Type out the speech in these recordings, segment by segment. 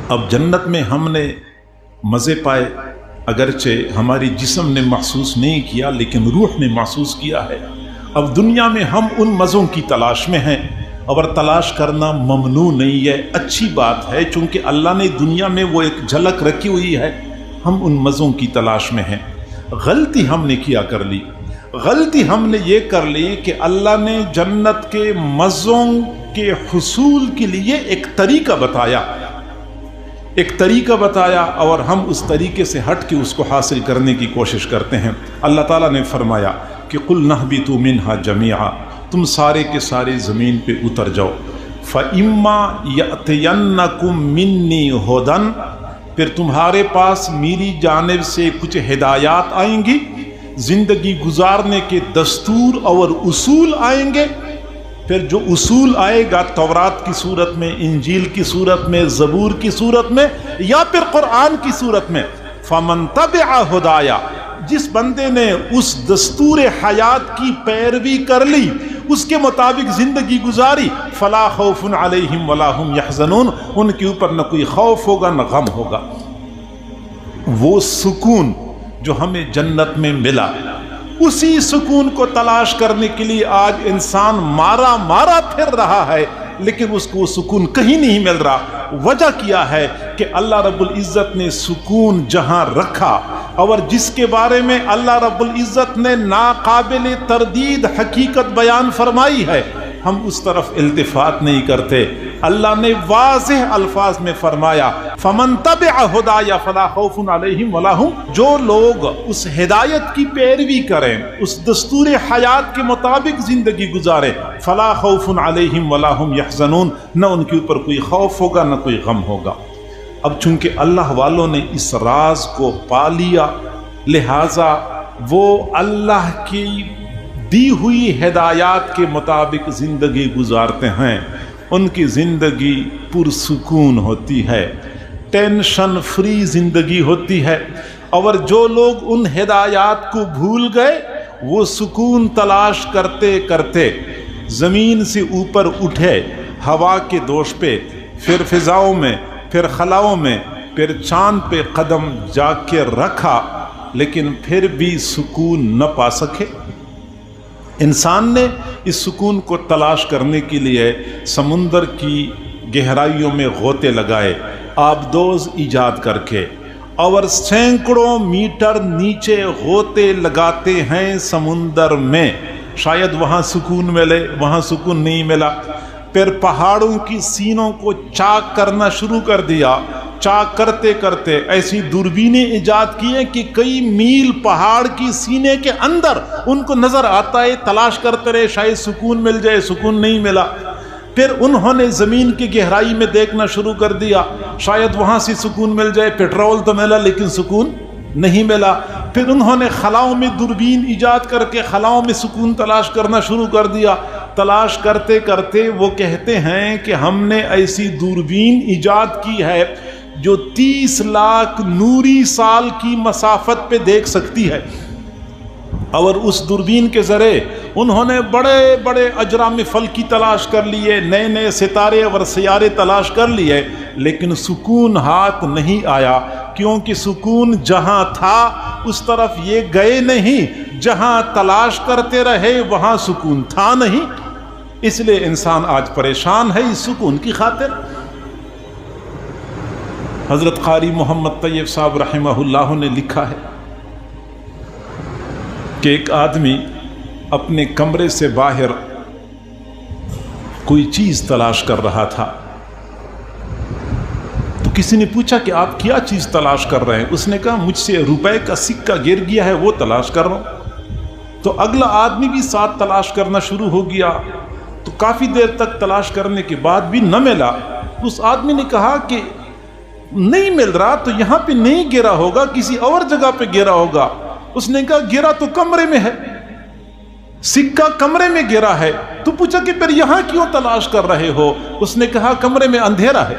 اب جنت میں ہم نے مزے پائے، اگرچہ ہماری جسم نے محسوس نہیں کیا لیکن روح نے محسوس کیا ہے۔ اب دنیا میں ہم ان مزوں کی تلاش میں ہیں، اور تلاش کرنا ممنوع نہیں ہے، اچھی بات ہے، چونکہ اللہ نے دنیا میں وہ ایک جھلک رکھی ہوئی ہے، ہم ان مزوں کی تلاش میں ہیں۔ غلطی ہم نے کیا کر لی، غلطی ہم نے یہ کر لی کہ اللہ نے جنت کے مزوں کے حصول کے لیے ایک طریقہ بتایا اور ہم اس طریقے سے ہٹ کے اس کو حاصل کرنے کی کوشش کرتے ہیں۔ اللہ تعالیٰ نے فرمایا کہ قُلْ نَهْبِطُوا مِنْهَا جَمِيعًا، تم سارے کے سارے زمین پہ اتر جاؤ۔ فَإِمَّا يَأْتِيَنَّكُم مِّنِّي هُدًى، پھر تمہارے پاس میری جانب سے کچھ ہدایات آئیں گی، زندگی گزارنے کے دستور اور اصول آئیں گے۔ پھر جو اصول آئے گا تورات کی صورت میں، انجیل کی صورت میں، زبور کی صورت میں، یا پھر قرآن کی صورت میں، فَمَن تَبِعَ هُدَايَ، جس بندے نے اس دستور حیات کی پیروی کر لی، اس کے مطابق زندگی گزاری، فَلَا خَوْفٌ عَلَيْهِمْ وَلَا هُمْ يَحْزَنُونَ، ان کے اوپر نہ کوئی خوف ہوگا نہ غم ہوگا۔ وہ سکون جو ہمیں جنت میں ملا، اسی سکون کو تلاش کرنے کے لیے آج انسان مارا پھر رہا ہے، لیکن اس کو سکون کہیں نہیں مل رہا۔ وجہ کیا ہے کہ اللہ رب العزت نے سکون جہاں رکھا اور جس کے بارے میں اللہ رب العزت نے ناقابل تردید حقیقت بیان فرمائی ہے، ہم اس طرف التفات نہیں کرتے۔ اللہ نے واضح الفاظ میں فرمایا فَمَن تَبِعَ هُدَايَ فَلَا خَوْفٌ عَلَيْهِمْ وَلَا هُمْ، جو لوگ اس ہدایت کی پیروی کریں، اس دستور حیات کے مطابق زندگی گزاریں، فَلَا خَوْفٌ عَلَيْهِمْ وَلَا هُمْ يَحْزَنُونَ، نہ ان کے اوپر کوئی خوف ہوگا نہ کوئی غم ہوگا۔ اب چونکہ اللہ والوں نے اس راز کو پا لیا، لہٰذا وہ اللہ کی دی ہوئی ہدایات کے مطابق زندگی گزارتے ہیں، ان کی زندگی پرسکون ہوتی ہے، ٹینشن فری زندگی ہوتی ہے۔ اور جو لوگ ان ہدایات کو بھول گئے، وہ سکون تلاش کرتے کرتے زمین سے اوپر اٹھے، ہوا کے دوش پہ، پھر فضاؤں میں، پھر خلاؤں میں، پھر چاند پہ قدم جا کے رکھا، لیکن پھر بھی سکون نہ پا سکے۔ انسان نے اس سکون کو تلاش کرنے کے لیے سمندر کی گہرائیوں میں غوطے لگائے، آبدوز ایجاد کر کے، اور سینکڑوں میٹر نیچے غوطے لگاتے ہیں سمندر میں، شاید وہاں سکون ملے، وہاں سکون نہیں ملا۔ پھر پہاڑوں کی سینوں کو چاک کرنا شروع کر دیا، چاک کرتے کرتے ایسی دوربینیں ایجاد کی ہیں کہ کئی میل پہاڑ کی سینے کے اندر ان کو نظر آتا ہے، تلاش کرتے رہے شاید سکون مل جائے، سکون نہیں ملا۔ پھر انہوں نے زمین کی گہرائی میں دیکھنا شروع کر دیا، شاید وہاں سے سکون مل جائے، پیٹرول تو ملا لیکن سکون نہیں ملا۔ پھر انہوں نے خلاؤں میں دوربین ایجاد کر کے خلاؤں میں سکون تلاش کرنا شروع کر دیا۔ تلاش کرتے کرتے وہ کہتے ہیں کہ ہم نے ایسی دوربین ایجاد کی ہے جو 30 لاکھ نوری سال کی مسافت پہ دیکھ سکتی ہے، اور اس دوربین کے ذریعے انہوں نے بڑے بڑے اجرام فلکی تلاش کر لیے، نئے نئے ستارے اور سیارے تلاش کر لیے، لیکن سکون ہاتھ نہیں آیا، کیونکہ سکون جہاں تھا اس طرف یہ گئے نہیں، جہاں تلاش کرتے رہے وہاں سکون تھا نہیں۔ اس لیے انسان آج پریشان ہے اس سکون کی خاطر۔ حضرت قاری محمد طیب صاحب رحمہ اللہ نے لکھا ہے کہ ایک آدمی اپنے کمرے سے باہر کوئی چیز تلاش کر رہا تھا، تو کسی نے پوچھا کہ آپ کیا چیز تلاش کر رہے ہیں؟ اس نے کہا مجھ سے روپے کا سکہ گر گیا ہے، وہ تلاش کر رہا ہوں۔ تو اگلا آدمی بھی ساتھ تلاش کرنا شروع ہو گیا، تو کافی دیر تک تلاش کرنے کے بعد بھی نہ ملا۔ اس آدمی نے کہا کہ نہیں مل رہا تو یہاں پہ نہیں گرا ہوگا، کسی اور جگہ پہ گرا ہوگا۔ اس نے کہا گرا تو کمرے میں ہے، سکہ کمرے میں گرا ہے۔ تو پوچھا کہ پھر یہاں کیوں تلاش کر رہے ہو؟ اس نے کہا کمرے میں اندھیرا ہے،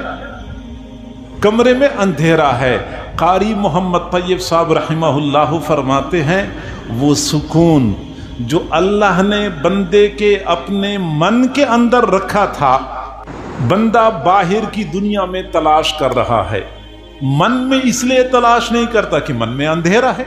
کمرے میں اندھیرا ہے۔ قاری محمد طیب صاحب رحمہ اللہ فرماتے ہیں وہ سکون جو اللہ نے بندے کے اپنے من کے اندر رکھا تھا، بندہ باہر کی دنیا میں تلاش کر رہا ہے، من میں اس لیے تلاش نہیں کرتا کہ من میں اندھیرا ہے۔